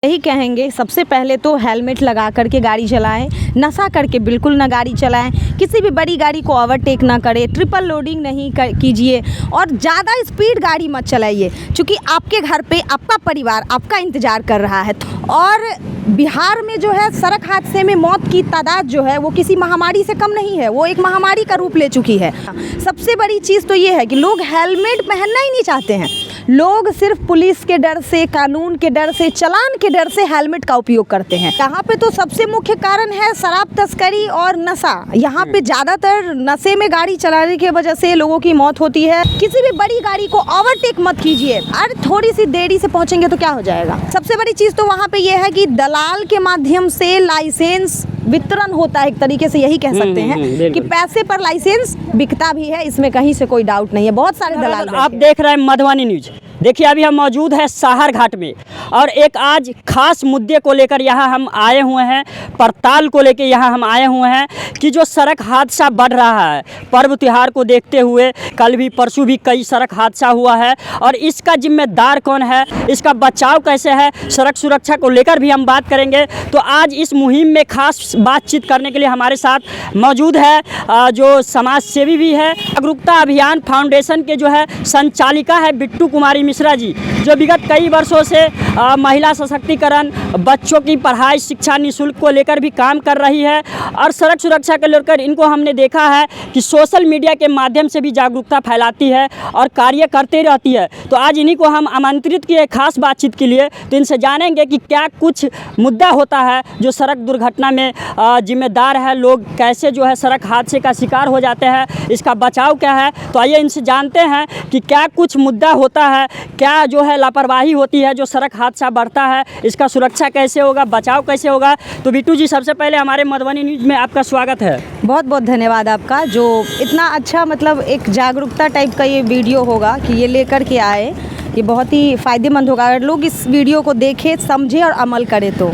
यही कहेंगे, सबसे पहले तो हेलमेट लगा करके गाड़ी चलाएं, नशा करके बिल्कुल ना गाड़ी चलाएं, किसी भी बड़ी गाड़ी को ओवरटेक ना करें, ट्रिपल लोडिंग नहीं कीजिए और ज़्यादा स्पीड गाड़ी मत चलाइए, क्योंकि आपके घर पे आपका परिवार आपका इंतज़ार कर रहा है। और बिहार में जो है सड़क हादसे में मौत की तादाद जो है वो किसी महामारी से कम नहीं है, वो एक महामारी का रूप ले चुकी है। सबसे बड़ी चीज़ तो ये है कि लोग हेलमेट पहनना ही नहीं चाहते हैं। लोग सिर्फ पुलिस के डर से, कानून के डर से, चालान के डर से हेलमेट का उपयोग करते हैं। यहाँ पे तो सबसे मुख्य कारण है शराब तस्करी और नशा। यहाँ पे ज़्यादातर नशे में गाड़ी चलाने की वजह से लोगों की मौत होती है। किसी भी बड़ी गाड़ी को ओवरटेक मत कीजिए, अरे थोड़ी सी देरी से पहुँचेंगे तो क्या हो जाएगा। सबसे बड़ी चीज़ तो वहाँ पे ये है कि दलाल के माध्यम से लाइसेंस वितरण होता है, एक तरीके से यही कह सकते हैं कि पैसे पर लाइसेंस बिकता भी है, इसमें कहीं से कोई डाउट नहीं है। बहुत सारे दलाल। आप देख रहे हैं मधुबनी न्यूज। देखिए अभी हम मौजूद हैं साहर घाट में और एक आज खास मुद्दे को लेकर यहाँ हम आए हुए हैं, पड़ताल को लेकर यहाँ हम आए हुए हैं कि जो सड़क हादसा बढ़ रहा है पर्व त्योहार को देखते हुए। कल भी परसों भी कई सड़क हादसा हुआ है और इसका जिम्मेदार कौन है, इसका बचाव कैसे है, सड़क सुरक्षा को लेकर भी हम बात करेंगे। तो आज इस मुहिम में खास बातचीत करने के लिए हमारे साथ मौजूद है जो समाज सेवी भी है, जागरूकता अभियान फाउंडेशन के जो है संचालिका है बिट्टू कुमारी मिश्रा जी, जो विगत कई वर्षों से महिला सशक्तिकरण, बच्चों की पढ़ाई शिक्षा निःशुल्क को लेकर भी काम कर रही है और सड़क सुरक्षा को लेकर इनको हमने देखा है कि सोशल मीडिया के माध्यम से भी जागरूकता फैलाती है और कार्य करते रहती है। तो आज इन्हीं को हम आमंत्रित किए खास बातचीत के लिए, तो इनसे जानेंगे कि क्या कुछ मुद्दा होता है जो सड़क दुर्घटना में जिम्मेदार है, लोग कैसे जो है सड़क हादसे का शिकार हो जाते हैं, इसका बचाव क्या है। तो आइए इनसे जानते हैं कि क्या कुछ मुद्दा होता है, क्या जो है लापरवाही होती है जो सड़क हादसा बढ़ता है, इसका सुरक्षा कैसे होगा, बचाव कैसे होगा। तो बिट्टू जी सबसे पहले हमारे मधुबनी न्यूज़ में आपका स्वागत है। बहुत बहुत धन्यवाद आपका, जो इतना अच्छा मतलब एक जागरूकता टाइप का ये वीडियो होगा कि ये लेकर के आए, ये बहुत ही फ़ायदेमंद होगा अगर लोग इस वीडियो को देखें, समझें और अमल करें। तो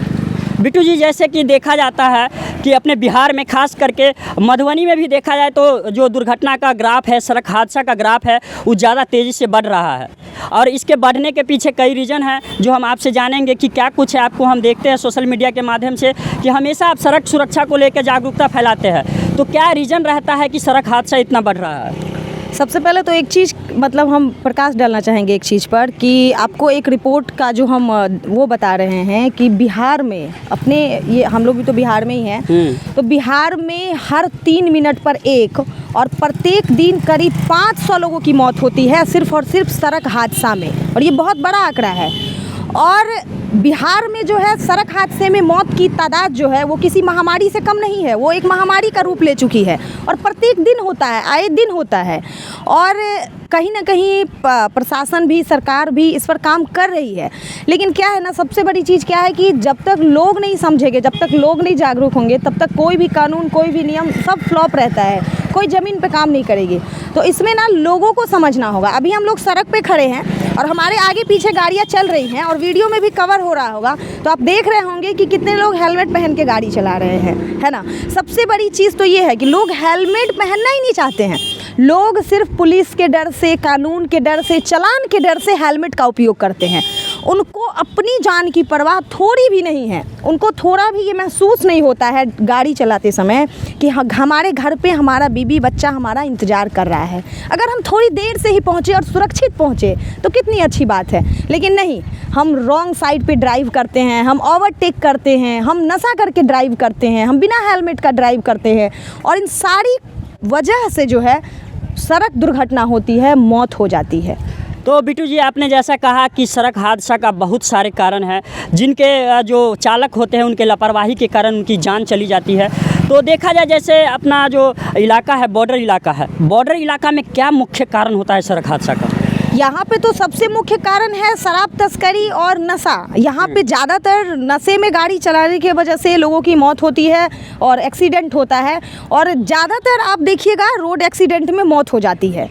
बिट्टू जी जैसे कि देखा जाता है कि अपने बिहार में खास करके मधुबनी में भी देखा जाए तो जो दुर्घटना का ग्राफ है, सड़क हादसा का ग्राफ है, वो ज़्यादा तेज़ी से बढ़ रहा है और इसके बढ़ने के पीछे कई रीज़न हैं जो हम आपसे जानेंगे कि क्या कुछ है। आपको हम देखते हैं सोशल मीडिया के माध्यम से कि हमेशा आप सड़क सुरक्षा को लेकर जागरूकता फैलाते हैं, तो क्या रीज़न रहता है कि सड़क हादसा इतना बढ़ रहा है? सबसे पहले तो एक चीज़ मतलब हम प्रकाश डालना चाहेंगे एक चीज़ पर कि आपको एक रिपोर्ट का जो हम वो बता रहे हैं कि बिहार में अपने, ये हम लोग भी तो बिहार में ही हैं, तो बिहार में हर 3 मिनट पर एक और प्रत्येक दिन करीब 500 लोगों की मौत होती है सिर्फ और सिर्फ सड़क हादसा में, और ये बहुत बड़ा आंकड़ा है। और बिहार में जो है सड़क हादसे में मौत की तादाद जो है वो किसी महामारी से कम नहीं है, वो एक महामारी का रूप ले चुकी है और प्रत्येक दिन होता है, आए दिन होता है। और कहीं ना कहीं प्रशासन भी, सरकार भी इस पर काम कर रही है, लेकिन क्या है ना, सबसे बड़ी चीज़ क्या है कि जब तक लोग नहीं समझेंगे, जब तक लोग नहीं जागरूक होंगे, तब तक कोई भी कानून, कोई भी नियम सब फ्लॉप रहता है, कोई ज़मीन पे काम नहीं करेगी। तो इसमें ना लोगों को समझना होगा। अभी हम लोग सड़क पे खड़े हैं और हमारे आगे पीछे गाड़ियाँ चल रही हैं और वीडियो में भी कवर हो रहा होगा, तो आप देख रहे होंगे कि कितने लोग हेलमेट पहन के गाड़ी चला रहे हैं, है ना। सबसे बड़ी चीज़ तो ये है कि लोग हेलमेट पहनना ही नहीं चाहते हैं। लोग सिर्फ पुलिस के डर से, कानून के डर से, चालान के डर से हेलमेट का उपयोग करते हैं। उनको अपनी जान की परवाह थोड़ी भी नहीं है, उनको थोड़ा भी ये महसूस नहीं होता है गाड़ी चलाते समय कि हमारे घर पे हमारा बीबी बच्चा हमारा इंतज़ार कर रहा है। अगर हम थोड़ी देर से ही पहुँचे और सुरक्षित पहुँचे तो कितनी अच्छी बात है, लेकिन नहीं, हम रॉन्ग साइड पे ड्राइव करते हैं, हम ओवरटेक करते हैं, हम नशा करके ड्राइव करते हैं, हम बिना हेलमेट का ड्राइव करते हैं और इन सारी वजह से जो है सड़क दुर्घटना होती है, मौत हो जाती है। तो बिट्टू जी आपने जैसा कहा कि सड़क हादसा का बहुत सारे कारण हैं, जिनके जो चालक होते हैं उनके लापरवाही के कारण उनकी जान चली जाती है। तो देखा जाए जैसे अपना जो इलाका है बॉर्डर इलाका है, बॉर्डर इलाका में क्या मुख्य कारण होता है सड़क हादसा का? यहाँ पे तो सबसे मुख्य कारण है शराब तस्करी और नशा। यहाँ पे ज़्यादातर नशे में गाड़ी चलाने की वजह से लोगों की मौत होती है और एक्सीडेंट होता है, और ज़्यादातर आप देखिएगा रोड एक्सीडेंट में मौत हो जाती है।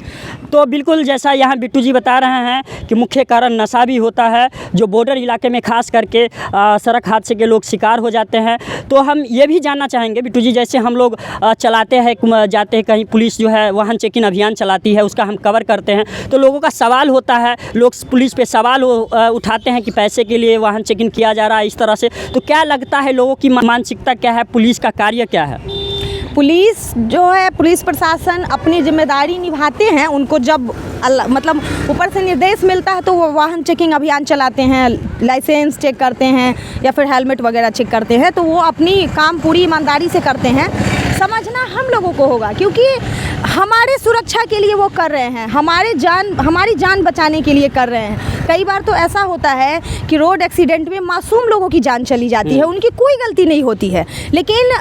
तो बिल्कुल जैसा यहाँ बिट्टू जी बता रहे हैं कि मुख्य कारण नशा भी होता है, जो बॉर्डर इलाके में खास करके सड़क हादसे के लोग शिकार हो जाते हैं। तो हम ये भी जानना चाहेंगे बिट्टू जी, जैसे हम लोग चलाते हैं, जाते हैं कहीं, पुलिस जो है वाहन चेकिंग अभियान चलाती है, उसका हम कवर करते हैं, तो लोगों का सवाल सवाल होता है, लोग पुलिस पे सवाल उठाते हैं कि पैसे के लिए वाहन चेकिंग किया जा रहा है इस तरह से। तो क्या लगता है लोगों की मानसिकता क्या है, पुलिस का कार्य क्या है? पुलिस जो है, पुलिस प्रशासन अपनी जिम्मेदारी निभाते हैं। उनको जब मतलब ऊपर से निर्देश मिलता है तो वो वाहन चेकिंग अभियान चलाते हैं, लाइसेंस चेक करते हैं या फिर हेलमेट वगैरह चेक करते हैं, तो वो अपनी काम पूरी ईमानदारी से करते हैं। समझना हम लोगों को होगा, क्योंकि हमारे सुरक्षा के लिए वो कर रहे हैं, हमारी जान बचाने के लिए कर रहे हैं। कई बार तो ऐसा होता है कि रोड एक्सीडेंट में मासूम लोगों की जान चली जाती है, उनकी कोई गलती नहीं होती है, लेकिन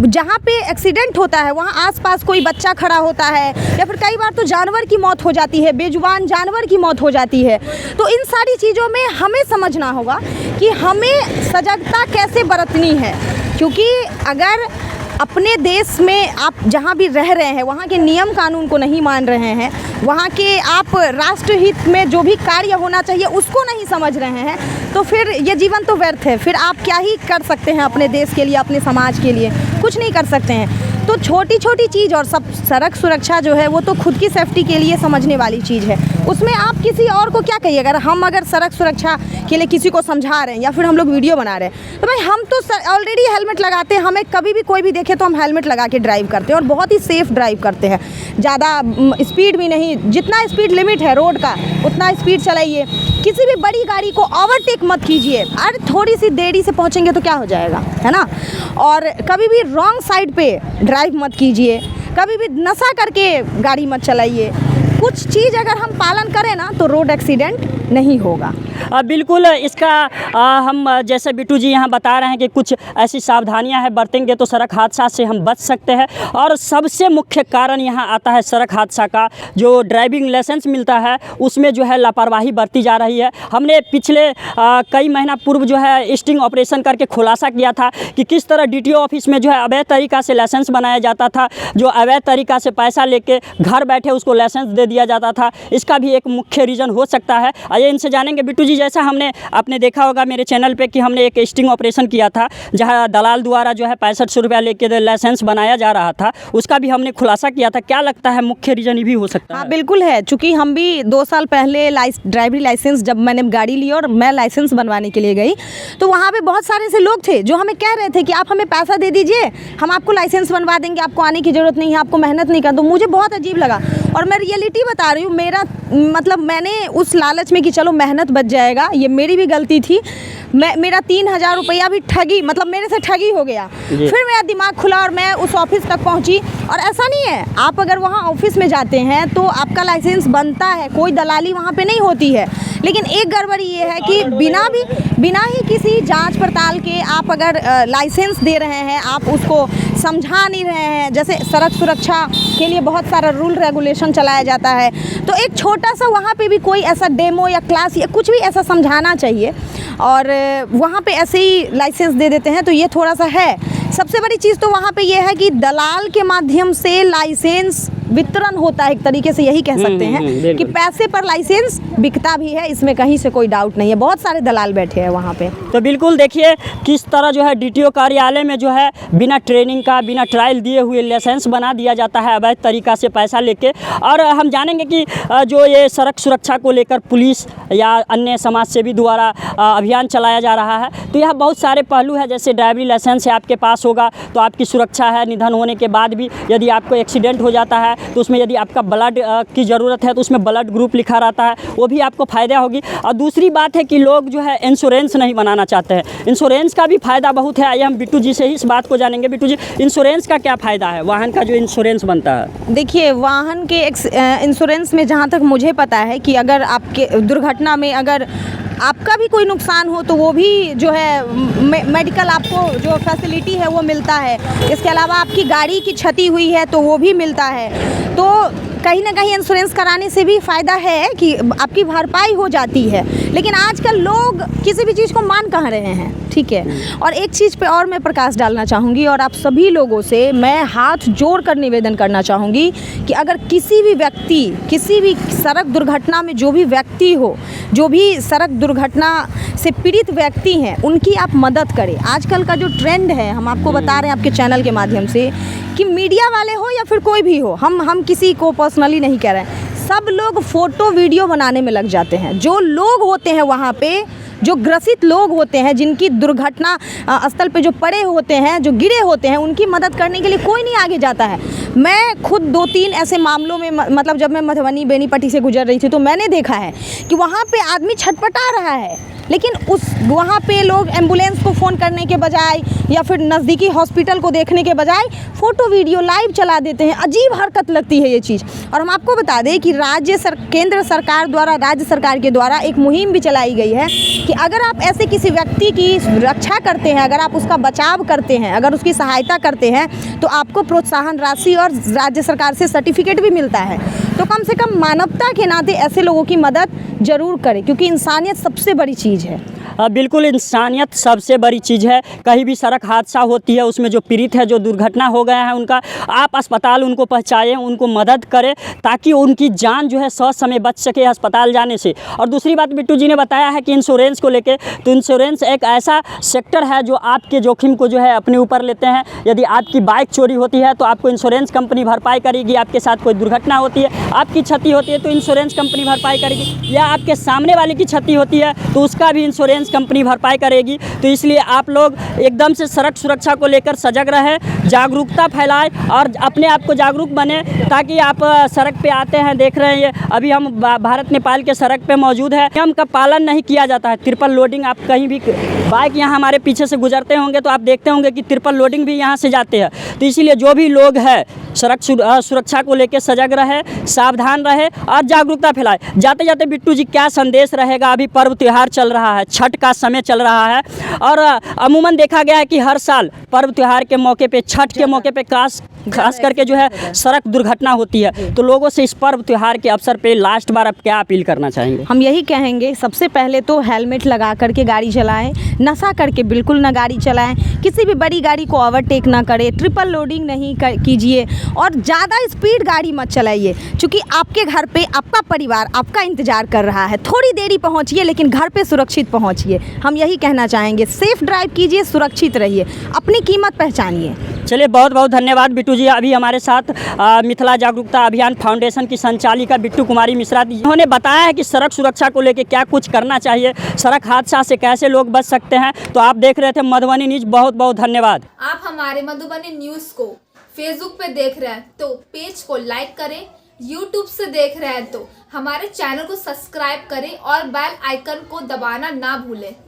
जहाँ पे एक्सीडेंट होता है वहाँ आसपास कोई बच्चा खड़ा होता है या फिर कई बार तो जानवर की मौत हो जाती है, बेजुबान जानवर की मौत हो जाती है। तो इन सारी चीज़ों में हमें समझना होगा कि हमें सजगता कैसे बरतनी है, क्योंकि अगर अपने देश में आप जहाँ भी रह रहे हैं वहाँ के नियम कानून को नहीं मान रहे हैं, वहाँ के आप राष्ट्र हित में जो भी कार्य होना चाहिए उसको नहीं समझ रहे हैं, तो फिर ये जीवन तो व्यर्थ है। फिर आप क्या ही कर सकते हैं अपने देश के लिए, अपने समाज के लिए? कुछ नहीं कर सकते हैं। तो छोटी छोटी चीज़ और सब सड़क सुरक्षा जो है वो तो खुद की सेफ्टी के लिए समझने वाली चीज़ है, उसमें आप किसी और को क्या कहिए। अगर सड़क सुरक्षा के लिए किसी को समझा रहे हैं या फिर हम लोग वीडियो बना रहे हैं, तो भाई हम तो ऑलरेडी हेलमेट लगाते हैं, हमें कभी भी कोई भी देखे तो हम हेलमेट लगा के ड्राइव करते हैं और बहुत ही सेफ़ ड्राइव करते हैं। ज़्यादा स्पीड भी नहीं, जितना स्पीड लिमिट है रोड का उतना स्पीड चलाइए। किसी भी बड़ी गाड़ी को ओवरटेक मत कीजिए, अरे थोड़ी सी देरी से पहुँचेंगे तो क्या हो जाएगा, है ना। और कभी भी रॉन्ग साइड पे ड्राइव मत कीजिए, कभी भी नशा करके गाड़ी मत चलाइए। कुछ चीज़ अगर हम पालन करें ना तो रोड एक्सीडेंट नहीं होगा। बिल्कुल, इसका हम जैसे बिट्टू जी यहाँ बता रहे हैं कि कुछ ऐसी सावधानियां हैं, बरतेंगे तो सड़क हादसा से हम बच सकते हैं। और सबसे मुख्य कारण यहाँ आता है सड़क हादसा का, जो ड्राइविंग लाइसेंस मिलता है उसमें जो है लापरवाही बरती जा रही है। हमने पिछले कई महीना पूर्व जो है स्टिंग ऑपरेशन करके खुलासा किया था कि किस तरह DTO ऑफिस में जो है अवैध तरीक़ा से लाइसेंस बनाया जाता था, जो अवैध तरीक़ा से पैसा लेके घर बैठे उसको लाइसेंस दे दिया जाता था। इसका भी एक मुख्य रीज़न हो सकता है। आइए इनसे जानेंगे। बिट्टू जी, जैसा आपने देखा होगा मेरे चैनल पे कि हमने एक स्टिंग ऑपरेशन किया था जहां दलाल द्वारा जो है 6500 रुपया लेके लाइसेंस बनाया जा रहा था, उसका भी हमने खुलासा किया था। क्या लगता है मुख्य रीज़न ये भी हो सकता है? हाँ बिल्कुल है, चूँकि हम भी 2 साल पहले ड्राइवरी लाइसेंस जब मैंने गाड़ी ली और मैं लाइसेंस बनवाने के लिए गई, तो वहाँ पे बहुत सारे ऐसे लोग थे जो हमें कह रहे थे कि आप हमें पैसा दे दीजिए, हम आपको लाइसेंस बनवा देंगे, आपको आने की ज़रूरत नहीं है, आपको मेहनत नहीं करना। तो मुझे बहुत अजीब लगा और मैं रियलिटी बता रही हूँ। मेरा मतलब मैंने उस लालच में कि चलो मेहनत बच जाएगा, ये मेरी भी गलती थी, मेरा 3000 रुपया भी ठगी, मतलब मेरे से ठगी हो गया। फिर मेरा दिमाग खुला और मैं उस ऑफिस तक पहुंची। और ऐसा नहीं है, आप अगर वहां ऑफिस में जाते हैं तो आपका लाइसेंस बनता है, कोई दलाली वहां पे नहीं होती है। लेकिन एक गड़बड़ी ये है कि बिना ही किसी जांच पड़ताल के आप अगर लाइसेंस दे रहे हैं, आप उसको समझा नहीं रहे हैं। जैसे सड़क सुरक्षा के लिए बहुत सारा रूल रेगुलेशन चलाया जाता है, तो एक छोटा सा वहाँ पे भी कोई ऐसा डेमो या क्लास या कुछ भी ऐसा समझाना चाहिए, और वहाँ पे ऐसे ही लाइसेंस दे देते हैं। तो ये थोड़ा सा है। सबसे बड़ी चीज़ तो वहाँ पे ये है कि दलाल के माध्यम से लाइसेंस वितरण होता है, एक तरीके से यही कह सकते हैं कि पैसे पर लाइसेंस बिकता भी है, इसमें कहीं से कोई डाउट नहीं है। बहुत सारे दलाल बैठे हैं वहाँ पे। तो बिल्कुल देखिए किस तरह जो है DTO कार्यालय में जो है बिना ट्रेनिंग का, बिना ट्रायल दिए हुए लाइसेंस बना दिया जाता है अवैध तरीक़ा से पैसा लेके। और हम जानेंगे कि जो ये सड़क सुरक्षा को लेकर पुलिस या अन्य समाज सेवी द्वारा अभियान चलाया जा रहा है, तो यह बहुत सारे पहलू है। जैसे ड्राइवरी लाइसेंस है आपके पास होगा तो आपकी सुरक्षा है, निधन होने के बाद भी यदि आपको एक्सीडेंट हो जाता है तो उसमें यदि आपका ब्लड की ज़रूरत है तो उसमें ब्लड ग्रुप लिखा रहता है, वो भी आपको फ़ायदा होगी। और दूसरी बात है कि लोग जो है इंश्योरेंस नहीं बनाना चाहते हैं, इंश्योरेंस का भी फ़ायदा बहुत है। आइए हम बिट्टू जी से ही इस बात को जानेंगे। बिट्टू जी, इंश्योरेंस का क्या फ़ायदा है, वाहन का जो इंश्योरेंस बनता है? देखिए, वाहन के इंश्योरेंस में जहाँ तक मुझे पता है कि अगर आपके दुर्घटना में अगर आपका भी कोई नुकसान हो तो वो भी जो है मेडिकल आपको जो फैसिलिटी है वो मिलता है। इसके अलावा आपकी गाड़ी की क्षति हुई है तो वो भी मिलता है। तो कहीं ना कहीं इंश्योरेंस कराने से भी फ़ायदा है कि आपकी भरपाई हो जाती है। लेकिन आजकल लोग किसी भी चीज़ को मान कहाँ रहे हैं, ठीक है। और एक चीज़ पे और मैं प्रकाश डालना चाहूँगी और आप सभी लोगों से मैं हाथ जोड़ कर निवेदन करना चाहूँगी कि अगर किसी भी व्यक्ति, किसी भी सड़क दुर्घटना में जो भी व्यक्ति हो, जो भी सड़क दुर्घटना से पीड़ित व्यक्ति हैं, उनकी आप मदद करें। आजकल का जो ट्रेंड है, हम आपको बता रहे हैं आपके चैनल के माध्यम से कि मीडिया वाले हो या फिर कोई भी हो, हम किसी को पर्सनली नहीं कह रहे हैं, सब लोग फ़ोटो वीडियो बनाने में लग जाते हैं। जो लोग होते हैं वहाँ पे, जो ग्रसित लोग होते हैं, जिनकी दुर्घटना स्थल पे जो पड़े होते हैं, जो गिरे होते हैं, उनकी मदद करने के लिए कोई नहीं आगे जाता है। मैं खुद 2-3 ऐसे मामलों में मतलब जब मैं मधुबनी बेनीपट्टी से गुजर रही थी तो मैंने देखा है कि वहाँ पे आदमी छटपटा रहा है, लेकिन वहाँ पे लोग एम्बुलेंस को फ़ोन करने के बजाय या फिर नज़दीकी हॉस्पिटल को देखने के बजाय फ़ोटो वीडियो लाइव चला देते हैं। अजीब हरकत लगती है ये चीज़। और हम आपको बता दें कि केंद्र सरकार द्वारा, राज्य सरकार के द्वारा एक मुहिम भी चलाई गई है कि अगर आप ऐसे किसी व्यक्ति की रक्षा करते हैं, अगर आप उसका बचाव करते हैं, अगर उसकी सहायता करते हैं, तो आपको प्रोत्साहन राशि और राज्य सरकार से सर्टिफिकेट भी मिलता है। तो कम से कम मानवता के नाते ऐसे लोगों की मदद ज़रूर करें, क्योंकि इंसानियत सबसे बड़ी चीज़ है। बिल्कुल, इंसानियत सबसे बड़ी चीज़ है। कहीं भी सड़क हादसा होती है, उसमें जो पीड़ित है, जो दुर्घटना हो गया है, उनका आप अस्पताल उनको पहुँचाएँ, उनको मदद करें, ताकि उनकी जान जो है समय बच सके अस्पताल जाने से। और दूसरी बात बिट्टू जी ने बताया है कि इंश्योरेंस को लेके, तो इंश्योरेंस एक ऐसा सेक्टर है जो आपके जोखिम को जो है अपने ऊपर लेते हैं। यदि आपकी बाइक चोरी होती है तो आपको इंश्योरेंस कंपनी भरपाई करेगी, आपके साथ कोई दुर्घटना होती है, आपकी क्षति होती है तो इंश्योरेंस कंपनी भरपाई करेगी, या आपके सामने वाले की क्षति होती है तो उसका भी इंश्योरेंस कंपनी भरपाई करेगी। तो इसलिए आप लोग एकदम से सड़क सुरक्षा को लेकर सजग रहें, जागरूकता फैलाएं और अपने आप को जागरूक बने, ताकि आप सड़क पे आते हैं, देख रहे हैं अभी हम भारत नेपाल के सड़क पे मौजूद है, नियम का पालन नहीं किया जाता है। ट्रिपल लोडिंग, आप कहीं भी बाइक यहाँ हमारे पीछे से गुजरते होंगे तो आप देखते होंगे कि ट्रिपल लोडिंग भी यहाँ से जाते हैं। तो इसीलिए जो भी लोग हैं सड़क सुरक्षा को लेकर सजग रहे, सावधान रहे और जागरूकता फैलाए। जाते जाते बिट्टू जी क्या संदेश रहेगा? अभी पर्व त्यौहार चल रहा है, छठ का समय चल रहा है और अमूमन देखा गया है कि हर साल पर्व त्यौहार के मौके पे, छठ के मौके पे खास करके जो है सड़क दुर्घटना होती है। तो लोगों से इस पर्व त्यौहार के अवसर पे लास्ट बार आप क्या अपील करना चाहेंगे? हम यही कहेंगे, सबसे पहले तो हेलमेट लगा करके गाड़ी चलाएं, नशा करके बिल्कुल ना गाड़ी चलाएं, किसी भी बड़ी गाड़ी को ओवरटेक ना करें, ट्रिपल लोडिंग नहीं कीजिए और ज़्यादा स्पीड गाड़ी मत चलाइए, क्योंकि आपके घर पे आपका परिवार आपका इंतज़ार कर रहा है। थोड़ी देरी पहुंचिए, लेकिन घर पे सुरक्षित पहुंचिए। हम यही कहना चाहेंगे, सेफ ड्राइव कीजिए, सुरक्षित रहिए, अपनी कीमत पहचानिए। चलिए, बहुत बहुत धन्यवाद बिट्टू जी। अभी हमारे साथ मिथिला जागरूकता अभियान फाउंडेशन की संचालिका बिट्टू कुमारी मिश्रा जी, उन्होंने बताया है कि सड़क सुरक्षा को लेकर क्या कुछ करना चाहिए, सड़क हादसा से कैसे लोग बच सकते हैं। तो आप देख रहे थे मधुबनी न्यूज़। बहुत बहुत धन्यवाद। आप हमारे मधुबनी न्यूज़ को फेसबुक पे देख रहे हैं तो पेज को लाइक करें, यूट्यूब से देख रहे हैं तो हमारे चैनल को सब्सक्राइब करें और बेल आइकन को दबाना ना भूलें।